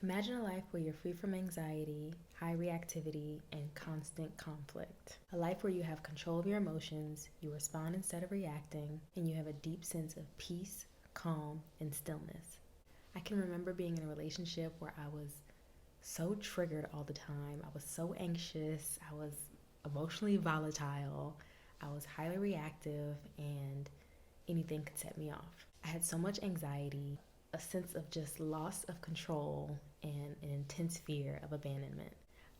Imagine a life where you're free from anxiety, high reactivity, and constant conflict. A life where you have control of your emotions, you respond instead of reacting, and you have a deep sense of peace, calm, and stillness. I can remember being in a relationship where I was so triggered all the time. I was so anxious. I was emotionally volatile. I was highly reactive, and anything could set me off. I had so much anxiety, a sense of just loss of control, and an intense fear of abandonment.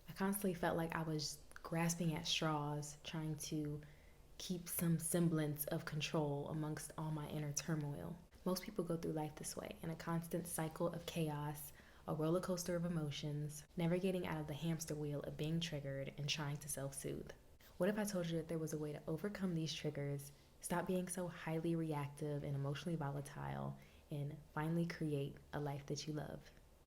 I constantly felt like I was grasping at straws, trying to keep some semblance of control amongst all my inner turmoil. Most people go through life this way, in a constant cycle of chaos, a roller coaster of emotions, never getting out of the hamster wheel of being triggered and trying to self soothe. What if I told you that there was a way to overcome these triggers, stop being so highly reactive and emotionally volatile, and finally create a life that you love?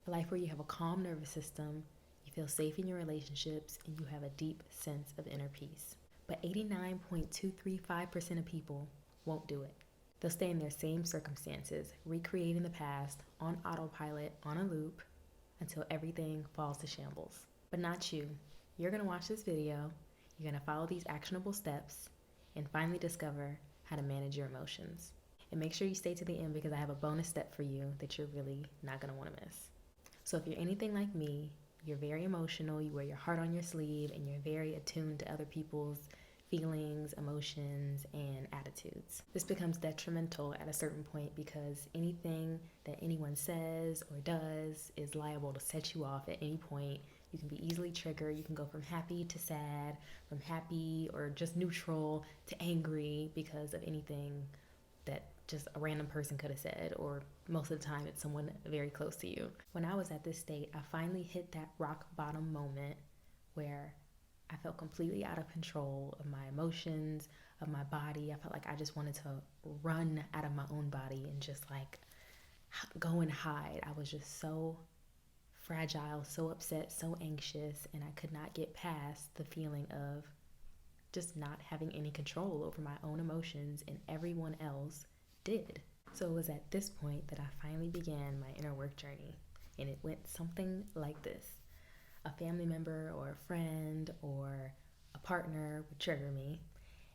A life where you have a calm nervous system, you feel safe in your relationships, and you have a deep sense of inner peace. But 89.235% of people won't do it. They'll stay in their same circumstances, recreating the past on autopilot, on a loop, until everything falls to shambles. But not you. You're going to watch this video, you're going to follow these actionable steps, and finally discover how to manage your emotions. And make sure you stay to the end because I have a bonus step for you that you're really not going to want to miss. So if you're anything like me, you're very emotional, you wear your heart on your sleeve, and you're very attuned to other people's feelings, emotions, and attitudes. This becomes detrimental at a certain point because anything that anyone says or does is liable to set you off at any point. You can be easily triggered. You can go from happy to sad, from happy or just neutral to angry because of anything that just a random person could have said, or most of the time it's someone very close to you. When I was at this state, I finally hit that rock bottom moment where I felt completely out of control of my emotions, of my body. I felt like I just wanted to run out of my own body and just like go and hide. I was just so fragile, so upset, so anxious, and I could not get past the feeling of just not having any control over my own emotions, and everyone else did. So it was at this point that I finally began my inner work journey, and it went something like this. A family member or a friend or a partner would trigger me,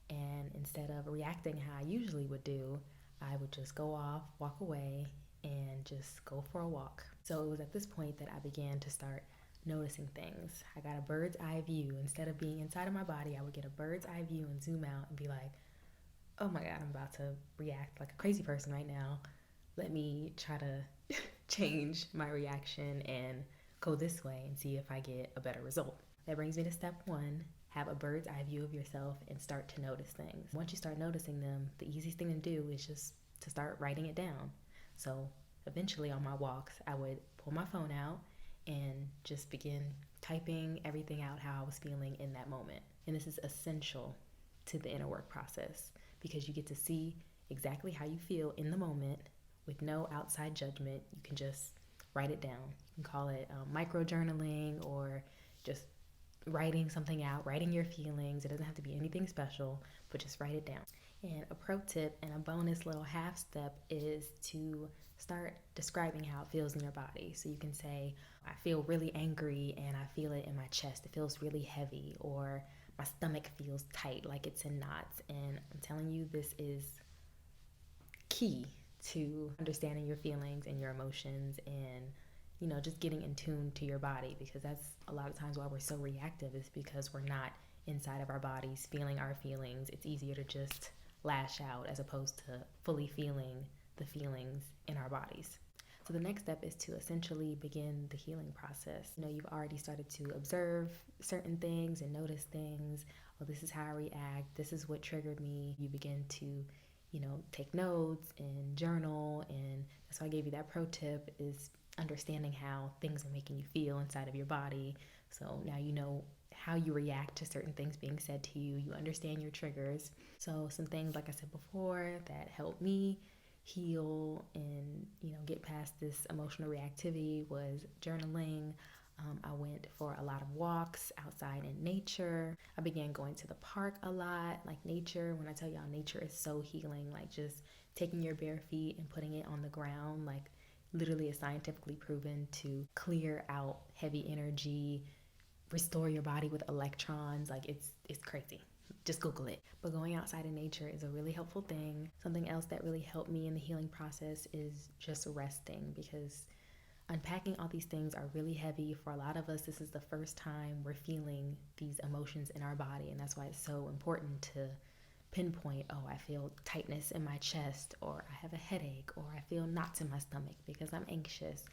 and instead of reacting how I usually would do, I would just go off, walk away, and just go for a walk. So it was at this point that I began to start noticing things. I got a bird's eye view. Instead of being inside of my body, I would get a bird's eye view and zoom out and be like, oh my God, I'm about to react like a crazy person right now. Let me try to change my reaction and go this way and see if I get a better result. That brings me to step one. Have a bird's eye view of yourself and start to notice things. Once you start noticing them, the easiest thing to do is just to start writing it down. So eventually on my walks, I would pull my phone out and just begin typing everything out how I was feeling in that moment. And this is essential to the inner work process because you get to see exactly how you feel in the moment with no outside judgment. You can just write it down. You can call it micro journaling or just writing something out, writing your feelings. It doesn't have to be anything special, but just write it down. And a pro tip and a bonus little half step is to start describing how it feels in your body. So you can say, I feel really angry and I feel it in my chest. It feels really heavy, or my stomach feels tight, like it's in knots. And I'm telling you, this is key to understanding your feelings and your emotions and just getting in tune to your body, because that's a lot of times why we're so reactive, is because we're not inside of our bodies feeling our feelings. It's easier to just lash out as opposed to fully feeling the feelings in our bodies. So the next step is to essentially begin the healing process. You've already started to observe certain things and notice things. Oh, this is how I react. This is what triggered me. You begin to take notes and journal, and that's why I gave you that pro tip, is understanding how things are making you feel inside of your body. So now you know how you react to certain things being said to you. You understand your triggers. So some things, like I said before, that helped me heal and get past this emotional reactivity was journaling. I went for a lot of walks outside in nature. I began going to the park a lot. Like nature, when I tell y'all, nature is so healing. Like just taking your bare feet and putting it on the ground, like literally is scientifically proven to clear out heavy energy, restore your body with electrons. Like it's crazy. Just Google it. But going outside in nature is a really helpful thing. Something else that really helped me in the healing process is just resting, because unpacking all these things are really heavy. For a lot of us, this is the first time we're feeling these emotions in our body, and that's why it's so important to pinpoint, oh, I feel tightness in my chest, or I have a headache, or I feel knots in my stomach because I'm anxious.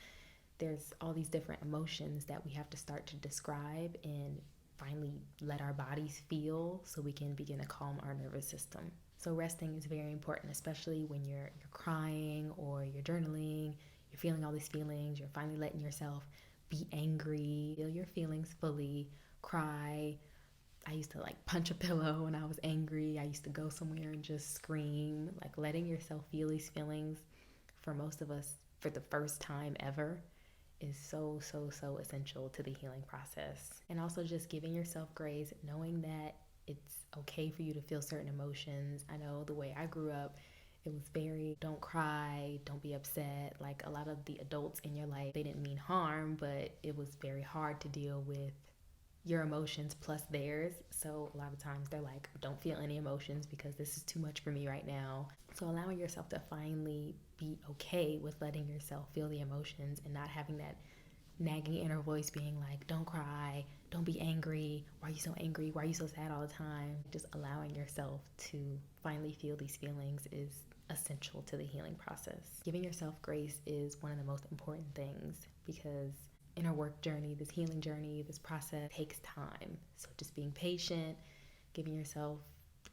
There's all these different emotions that we have to start to describe and finally let our bodies feel, so we can begin to calm our nervous system. So resting is very important, especially when you're crying or you're journaling, you're feeling all these feelings, you're finally letting yourself be angry, feel your feelings fully, cry. I used to like punch a pillow when I was angry. I used to go somewhere and just scream. Like letting yourself feel these feelings, for most of us, for the first time ever, is so essential to the healing process. And also just giving yourself grace, knowing that it's okay for you to feel certain emotions. I know the way I grew up, it was very, don't cry, don't be upset. Like a lot of the adults in your life, they didn't mean harm, but it was very hard to deal with your emotions plus theirs. So a lot of times they're like, don't feel any emotions because this is too much for me right now. So allowing yourself to finally be okay with letting yourself feel the emotions and not having that nagging inner voice being like, don't cry, don't be angry, why are you so angry, why are you so sad all the time? Just allowing yourself to finally feel these feelings is essential to the healing process. Giving yourself grace is one of the most important things, because inner work journey, this healing journey, this process takes time. So just being patient, giving yourself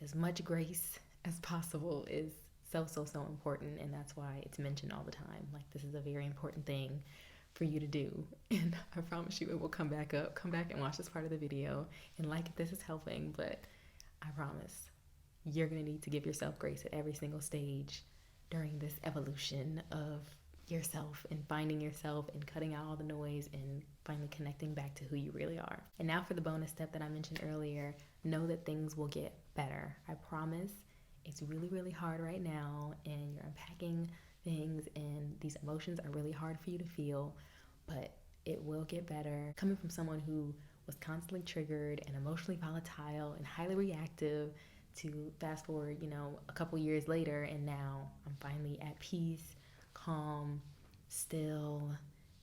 as much grace as possible is so important. And that's why it's mentioned all the time. Like, this is a very important thing for you to do. And I promise you it will come back up. Come back and watch this part of the video and like if this is helping. But I promise you're going to need to give yourself grace at every single stage during this evolution of yourself and finding yourself and cutting out all the noise and finally connecting back to who you really are. And now for the bonus step that I mentioned earlier, know that things will get better. I promise. It's really hard right now, and you're unpacking things, and these emotions are really hard for you to feel, but it will get better. Coming from someone who was constantly triggered and emotionally volatile and highly reactive, to fast forward, a couple years later, and now I'm finally at peace, calm, still,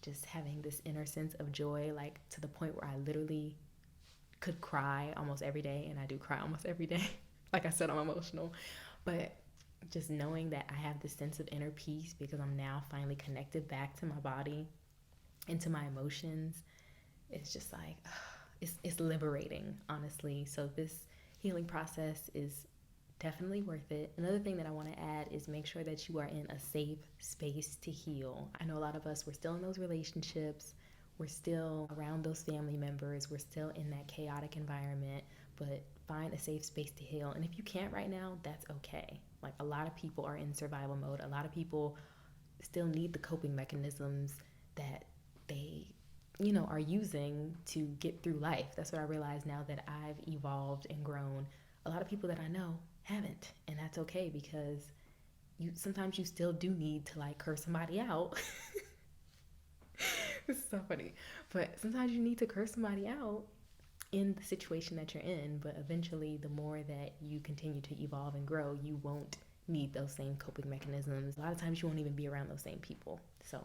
just having this inner sense of joy, like to the point where I literally could cry almost every day, and I do cry almost every day. Like I said, I'm emotional, but just knowing that I have this sense of inner peace because I'm now finally connected back to my body and to my emotions, it's just like, it's liberating, honestly. So this healing process is definitely worth it. Another thing that I want to add is make sure that you are in a safe space to heal. I know a lot of us, we're still in those relationships, we're still around those family members, we're still in that chaotic environment, but find a safe space to heal. And if you can't right now, that's okay. Like, a lot of people are in survival mode. A lot of people still need the coping mechanisms that they are using to get through life. That's what I realize now that I've evolved and grown. A lot of people that I know haven't, and that's okay, because sometimes you still do need to like curse somebody out. This is so funny, but sometimes you need to curse somebody out in the situation that you're in. But eventually, the more that you continue to evolve and grow, you won't need those same coping mechanisms. A lot of times you won't even be around those same people. So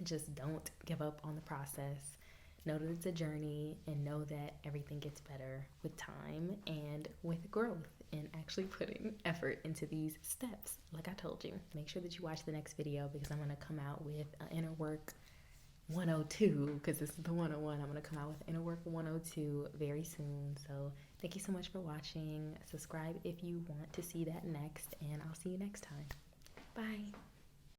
just don't give up on the process. Know that it's a journey, and know that everything gets better with time and with growth, and actually putting effort into these steps, like I told you. Make sure that you watch the next video, because I'm going to come out with an inner work 102, because this is the 101. I'm going to come out with inner work 102 very soon. So thank you so much for watching. Subscribe if you want to see that next, and I'll see you next time. Bye.